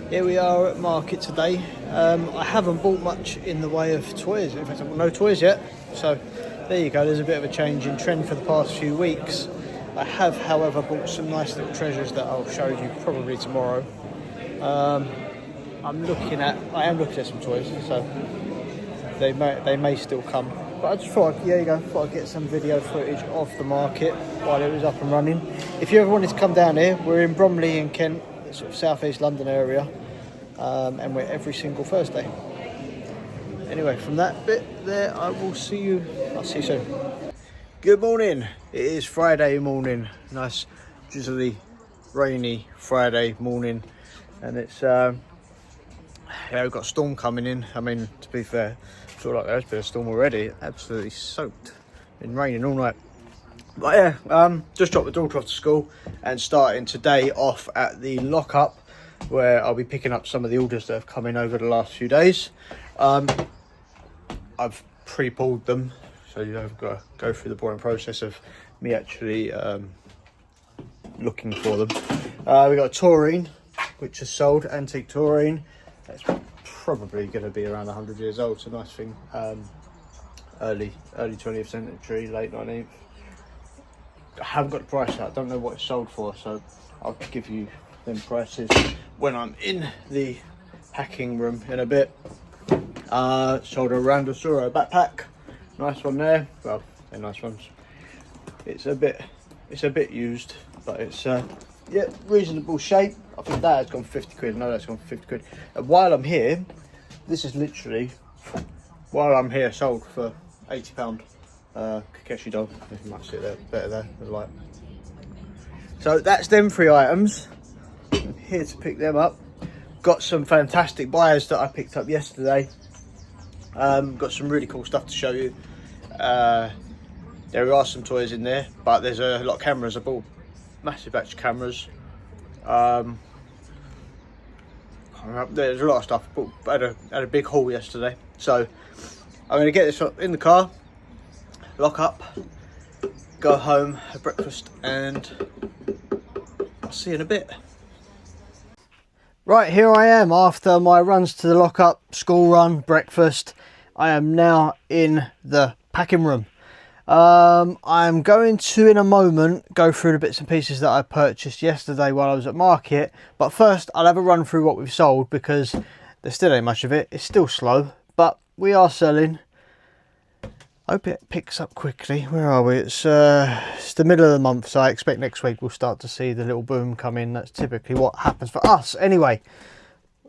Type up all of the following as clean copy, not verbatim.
Here we are at market today. I haven't bought much in the way of toys. In fact, I've got no toys yet. So there you go. There's a bit of a change in trend for the past few weeks. I have, however, bought some nice little treasures that I'll show you probably tomorrow. I am looking at some toys, so they may still come. But I just thought, thought I'd get some video footage of the market while it was up and running. If you ever wanted to come down here, we're in Bromley in Kent, sort of southeast London area, and we're every single Thursday. Anyway, from that bit there, I'll see you soon. Good morning. It is Friday morning. Nice, drizzly, rainy Friday morning, and it's we've got a storm coming in. I mean, to be fair, I feel like there's been a storm already. Absolutely soaked. Been raining all night. But yeah, just dropped the daughter off to school and starting today off at the lockup, where I'll be picking up some of the orders that have come in over the last few days. I've pre-pulled them, so I've got to go through the boring process of me actually looking for them. We got a taurine, which is sold, antique taurine. That's probably going to be around 100 years old. It's a nice thing. Early 20th century, late 19th. I haven't got the price out. I don't know what it's sold for, so I'll give you them prices when I'm in the packing room in a bit. Sold a Randosuro backpack. Nice one there. Well, they're nice ones. It's a bit used, but it's reasonable shape. I think that has gone 50 quid. No, that's gone 50 quid. And while I'm here, this is literally, sold for £80. Kakeshi doll. You might see it there, better there, the light. So that's them three items. I'm here to pick them up. Got some fantastic buyers that I picked up yesterday. Got some really cool stuff to show you. There are some toys in there, but there's a lot of cameras. I bought a massive batch of cameras. There's a lot of stuff. But had a big haul yesterday, so I'm going to get this in the car, lock up, go home, have breakfast, and I'll see you in a bit. Right, here I am after my runs to the lock-up, school run, breakfast. I am now in the packing room. I'm going to, in a moment, go through the bits and pieces that I purchased yesterday while I was at market. But first, I'll have a run through what we've sold, because there still ain't much of it. It's still slow, but we are selling. I hope it picks up quickly. Where are we? It's the middle of the month, so I expect next week we'll start to see the little boom come in. That's typically what happens for us. Anyway,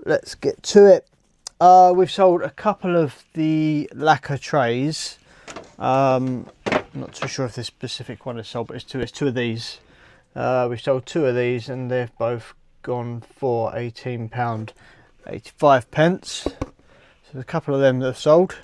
let's get to it. We've sold a couple of the lacquer trays. I'm not too sure if this specific one is sold, but it's two of these. We've sold two of these, and they've both gone for £18.85. So there's a couple of them that have sold.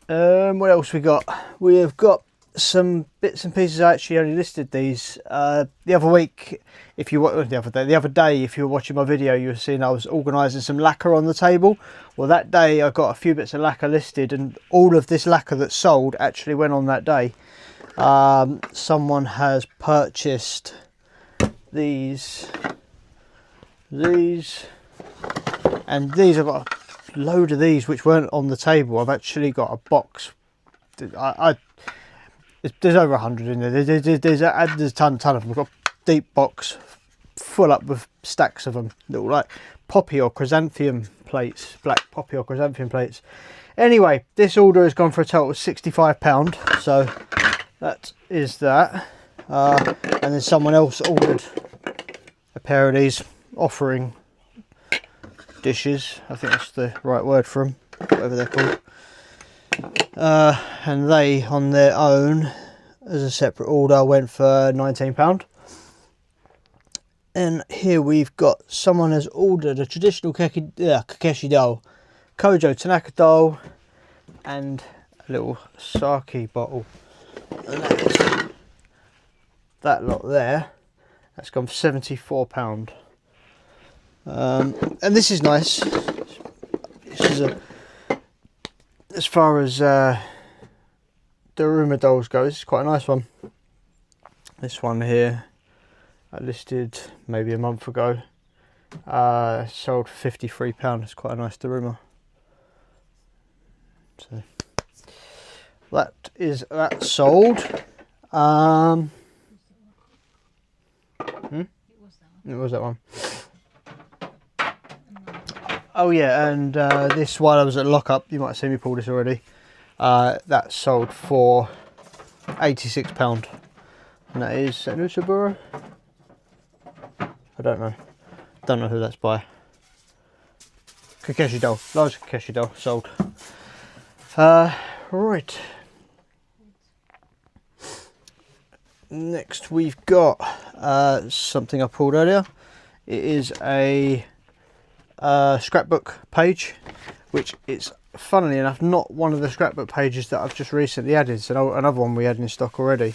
What else we got? We have got some bits and pieces. I actually only listed these the other week. The other day, if you were watching my video, you were seeing I was organising some lacquer on the table. Well, that day I got a few bits of lacquer listed, and all of this lacquer that's sold actually went on that day. Someone has purchased these, and these. I've got a load of these which weren't on the table. I've actually got a box. There's over 100 in there. There's a ton of them. We've got a deep box full up with stacks of them. Little like poppy or chrysanthemum plates, black poppy or chrysanthemum plates. Anyway, this order has gone for a total of £65. So that is that. And then someone else ordered a pair of these offering dishes. I think that's the right word for them, whatever they're called. And they on their own as a separate order went for £19. And here we've got someone has ordered a traditional Kakeshi doll, Kojo Tanaka doll, and a little sake bottle. And that is that lot there. That's gone for £74. And this is nice. This is as far as the Daruma dolls go, this is quite a nice one. This one here I listed maybe a month ago. Sold for £53. It's quite a nice Daruma. So that is that sold. It was that one. Oh yeah, and this while I was at lockup, you might have seen me pull this already. That sold for £86, and that is Nusaburo. I don't know who that's by. Kakeshi doll, large Kakeshi doll sold. Right. Next we've got something I pulled earlier. It is a scrapbook page, which is funnily enough not one of the scrapbook pages that I've just recently added. It's another one we had in stock already.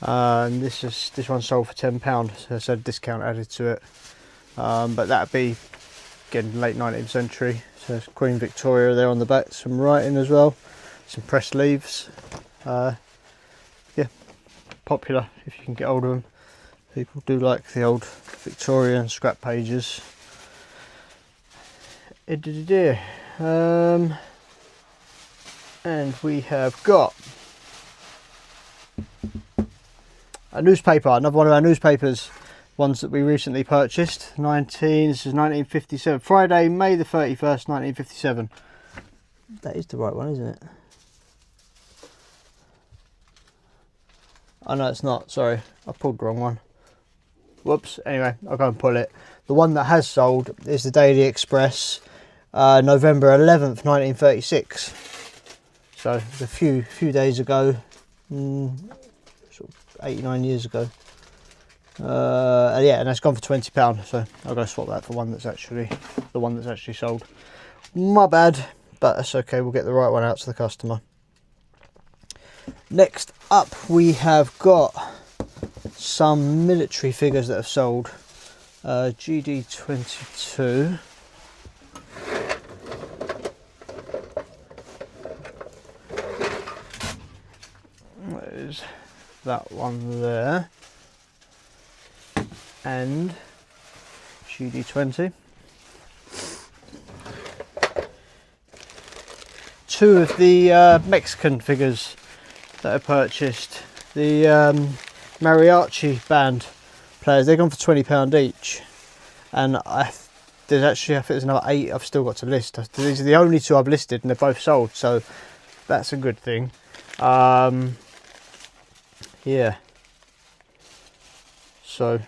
And this one sold for £10, so it's a discount added to it. But that'd be again late 19th century. So it's Queen Victoria there on the back, some writing as well, some pressed leaves. Yeah, popular if you can get hold of them. People do like the old Victorian scrap pages. And we have got a newspaper, another one of our newspapers, ones that we recently purchased. This is 1957, Friday, May the 31st, 1957. That is the right one, isn't it? Oh no, it's not, sorry, I pulled the wrong one. Whoops, anyway, I'll go and pull it. The one that has sold is the Daily Express, November 11th, 1936. So a few days ago, sort of 89 years ago. Yeah, and that's gone for £20. So I'll go swap that for one that's actually the one that's actually sold. My bad, but that's okay. We'll get the right one out to the customer. Next up, we have got some military figures that have sold. GD22. There's that one there. And GD20. Two of the Mexican figures that I purchased. The mariachi band players, they're gone for £20 each. And there's actually, I think there's another 8 I've still got to list. These are the only 2 I've listed and they're both sold, so that's a good thing. Yeah. So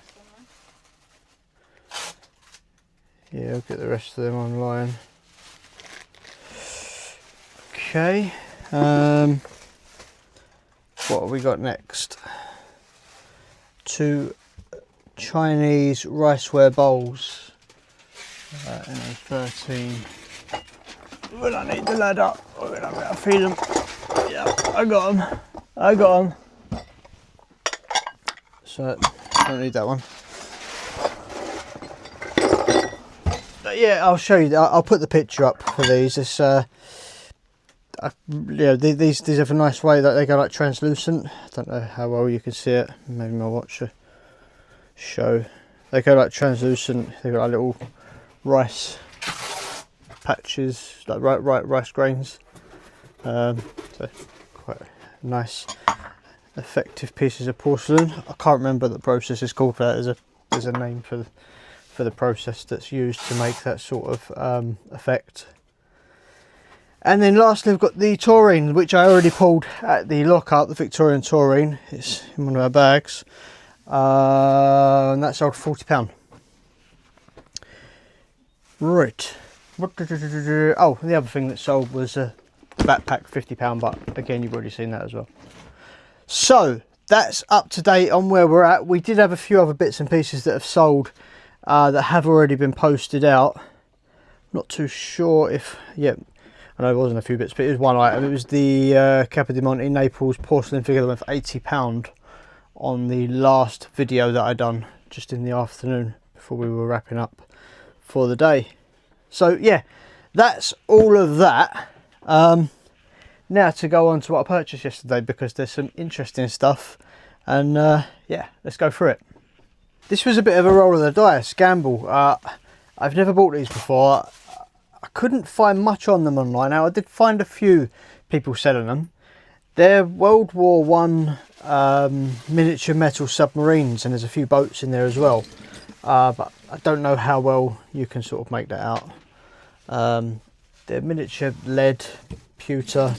yeah, I'll get the rest of them online. Okay. What have we got next? 2 Chinese riceware bowls. And 13. Will I need the ladder? Or will I better feed them? Yeah, I got them. So, don't need that one. But yeah, I'll show you. I'll put the picture up for these. It's yeah, these have a nice way that they go like translucent. I don't know how well you can see it. Maybe my watch will show. They go like translucent. They've got like little rice patches, like rice grains. So quite nice, effective pieces of porcelain. I can't remember what the process is called for that. There's a name for the process that's used to make that sort of effect. And then lastly, we've got the taurine, which I already pulled at the lockup, the Victorian taurine. It's in one of our bags. And that sold for £40. Right. Oh, the other thing that sold was a backpack, £50, but again, you've already seen that as well. So that's up to date on where we're at. We did have a few other bits and pieces that have sold that have already been posted out. Not too sure if, yeah, I know it wasn't a few bits, but it was one item. It was the Capodimonte Naples porcelain figure that went for £80 on the last video that I done just in the afternoon before we were wrapping up for the day. So yeah, that's all of that. Now to go on to what I purchased yesterday, because there's some interesting stuff, and yeah, let's go through it. This was a bit of a roll of the dice gamble. I've never bought these before. I couldn't find much on them online. Now I did find a few people selling them. They're World War One miniature metal submarines, and there's a few boats in there as well. But I don't know how well you can sort of make that out. They're miniature lead, pewter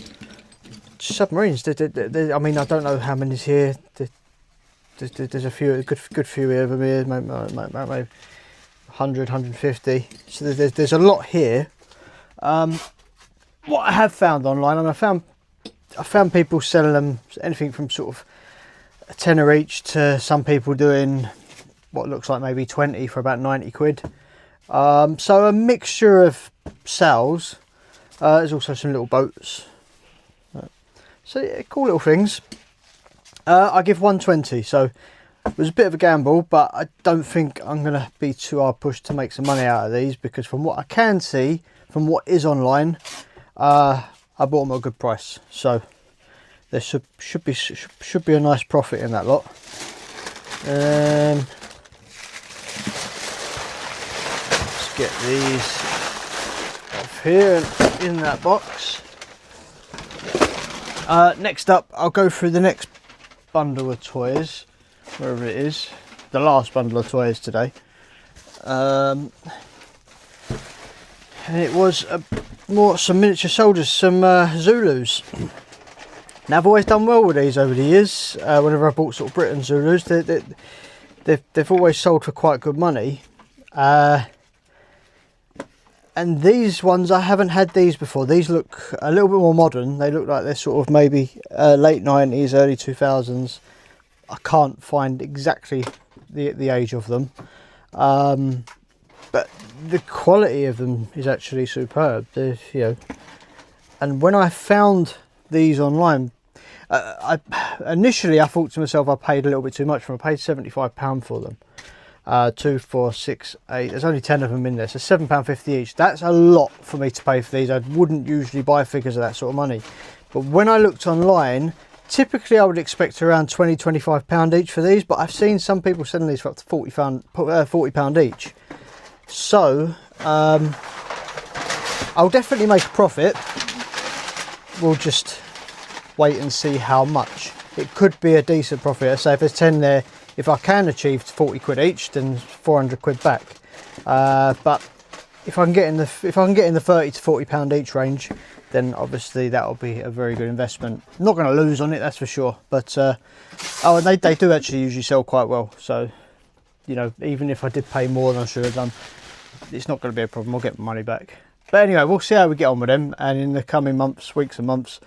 submarines. I mean, I don't know how many's here. There's a few, a good few of them here, maybe 100, 150. So there's a lot here. What I have found online, and I found people selling them anything from sort of a tenner each to some people doing what looks like maybe 20 for about 90 quid. So a mixture of sales. There's also some little boats. So yeah, cool little things. I give 120, so it was a bit of a gamble, but I don't think I'm going to be too hard pushed to make some money out of these, because from what I can see, from what is online, I bought them at a good price. So there should be a nice profit in that lot. Let's get these off here and in that box. Next up, I'll go through the next bundle of toys, wherever it is, the last bundle of toys today. And it was some miniature soldiers, some Zulus. Now I've always done well with these over the years. Whenever I bought sort of Britain Zulus, they've always sold for quite good money. And these ones, I haven't had these before. These look a little bit more modern. They look like they're sort of maybe late 90s, early 2000s. I can't find exactly the age of them. But the quality of them is actually superb. And when I found these online, initially I thought to myself I paid a little bit too much for them. I paid £75 for them. 2, 4, 6, 8. There's only 10 of them in there, so £7.50 each. That's a lot for me to pay for these. I wouldn't usually buy figures of that sort of money, but when I looked online, typically I would expect around £20, £25 each for these. But I've seen some people selling these for up to £40 each. So I'll definitely make a profit. We'll just wait and see how much. It could be a decent profit. I say if there's 10 there, if I can achieve 40 quid each, then 400 quid back. But if I can get in the 30 to 40 pound each range, then obviously that'll be a very good investment. I'm not going to lose on it, that's for sure. But and they do actually usually sell quite well. So you know, even if I did pay more than I should have done, it's not going to be a problem. I'll get my money back. But anyway, we'll see how we get on with them, and in the coming months, weeks and months,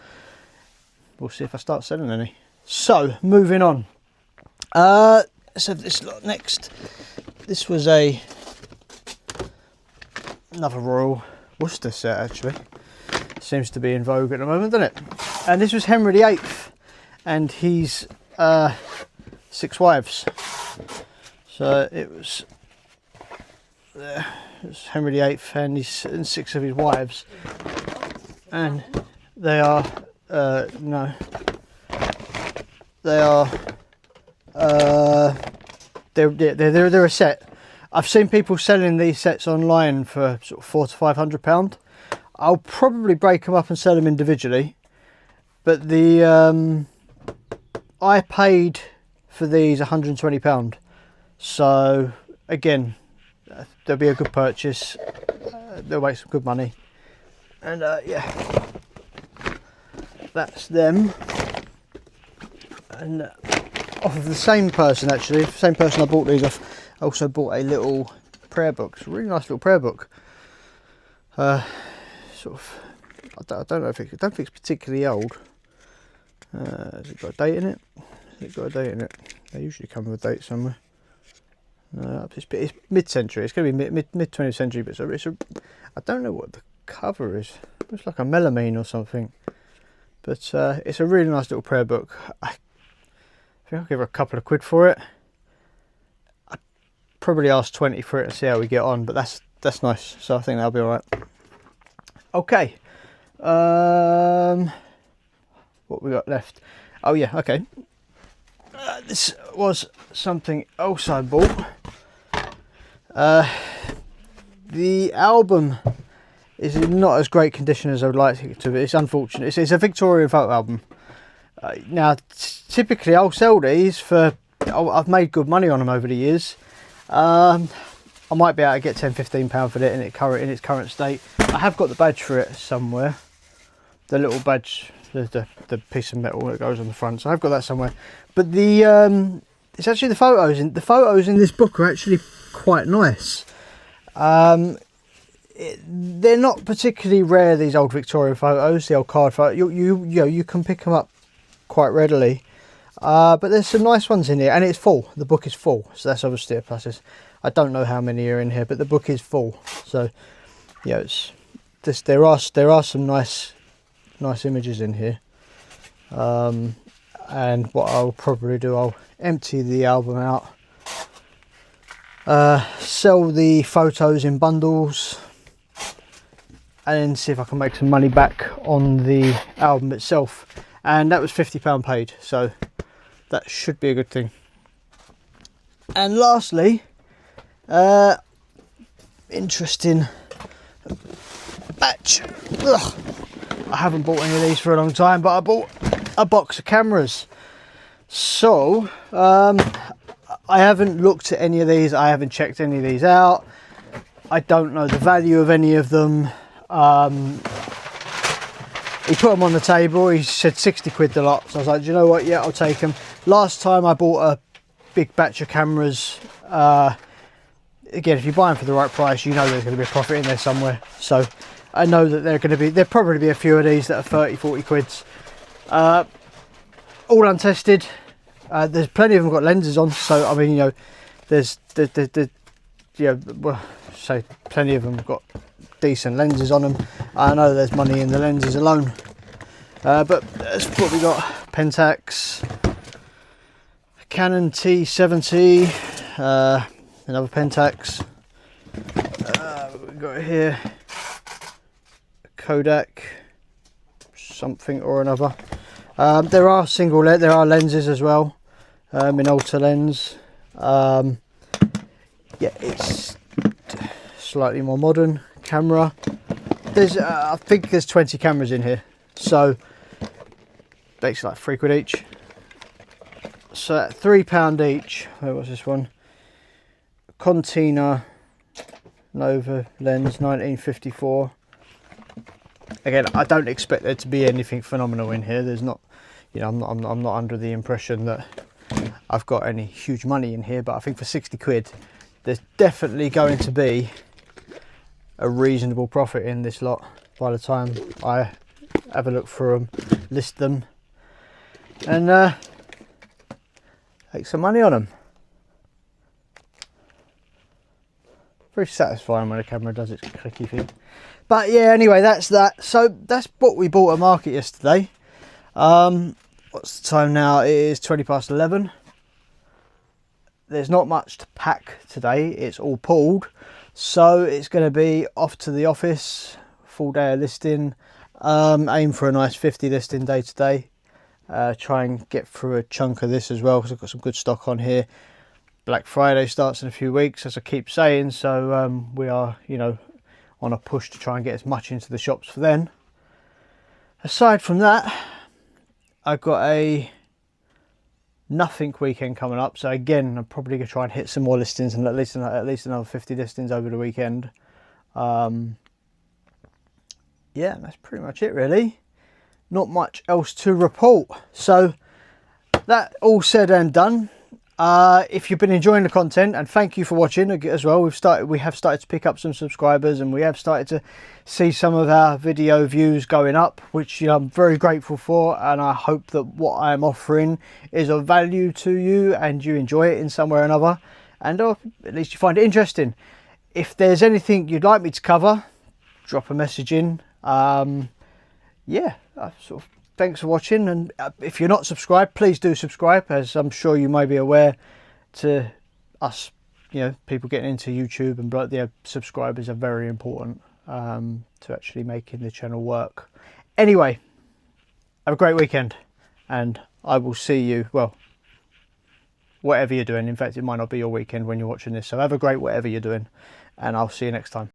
we'll see if I start selling any. So moving on. So this lot next, this was another Royal Worcester set, actually. Seems to be in vogue at the moment, doesn't it? And this was Henry VIII and his 6 wives. So it was Henry VIII and 6 of his wives, and they are they're a set. I've seen people selling these sets online for sort of £400 to £500. I'll probably break them up and sell them individually, but I paid for these £120. So again, they'll be a good purchase. They'll make some good money, and yeah, that's them. And off of the same person, actually, same person I bought these off, I also bought a little prayer book. It's a really nice little prayer book. Sort of, I don't know if I don't think it's particularly old. Has it got a date in it? Has it got a date in it? They usually come with a date somewhere. It's mid-century. It's going to be mid 20th century, but I don't know what the cover is. It's like a melamine or something. But it's a really nice little prayer book. I think I'll give her a couple of quid for it. I'd probably ask 20 for it and see how we get on, but that's nice. So I think that'll be all right. Okay. What we got left? Oh yeah. Okay. This was something else I bought. The album is in not as great condition as I would like it to be. It's unfortunate. It's a Victorian photo album. Now, typically I'll sell these for, I've made good money on them over the years. I might be able to get £10–15 for it in its current state. I have got the badge for it somewhere. The little badge, the piece of metal that goes on the front. So I've got that somewhere. But it's actually the photos. The photos in this book are actually quite nice. They're not particularly rare, these old Victorian photos, the old card photo. You can pick them up quite readily. But there's some nice ones in here, and it's full. The book is full, so that's obviously a plus. I don't know how many are in here, but the book is full. So yeah, there are some nice images in here. And what I'll probably do, I'll empty the album out, sell the photos in bundles, and then see if I can make some money back on the album itself. And that was £50 paid, so that should be a good thing. And lastly, interesting batch. Ugh. I haven't bought any of these for a long time, but I bought a box of cameras. So I haven't looked at any of these. I haven't checked any of these out. I don't know the value of any of them. He put them on the table. He said 60 quid the lot. So I was like, do you know what? Yeah, I'll take them. Last time I bought a big batch of cameras. Again, if you buy them for the right price, you know there's going to be a profit in there somewhere. So I know that there'll probably be a few of these that are 30–40 quids. All untested. There's plenty of them got lenses on. So I mean, you know, there's well, say plenty of them got decent lenses on them. I know there's money in the lenses alone. But that's what we got. Pentax, Canon T70, another Pentax. We've got here Kodak something or another. There are there are lenses as well. Minolta lens. Yeah, it's slightly more modern camera. There's I think there's 20 cameras in here, so basically like £3 each. So at £3 each. Where was this one? Contina Nova lens 1954. Again, I don't expect there to be anything phenomenal in here. There's not, you know, I'm not under the impression that I've got any huge money in here, but I think for 60 quid there's definitely going to be a reasonable profit in this lot by the time I have a look through them, list them, and make some money on them. Very satisfying when a camera does its clicky thing. But yeah, anyway, that's that. So that's what we bought at market yesterday. What's the time now? It is 11:20. There's not much to pack today. It's all pulled. So it's going to be off to the office, full day of listing. Aim for a nice 50 listing day today. Try and get through a chunk of this as well, because I've got some good stock on here. Black Friday starts in a few weeks, as I keep saying, so we are, you know, on a push to try and get as much into the shops for then. Aside from that, I've got a nothing weekend coming up, so again I'm probably going to try and hit some more listings, and at least another 50 listings over the weekend. Yeah, that's pretty much it really. Not much else to report. So that all said and done, if you've been enjoying the content, and thank you for watching as well, we have started to pick up some subscribers, and we have started to see some of our video views going up, which, you know, I'm very grateful for, and I hope that what I'm offering is of value to you and you enjoy it in some way or another, and at least you find it interesting. If there's anything you'd like me to cover, drop a message in. Yeah, thanks for watching, and if you're not subscribed, please do subscribe, as I'm sure you may be aware, to us, you know, people getting into YouTube and their subscribers are very important to actually making the channel work. Anyway, have a great weekend, and I will see you, well, whatever you're doing. In fact, it might not be your weekend when you're watching this, so have a great whatever you're doing, and I'll see you next time.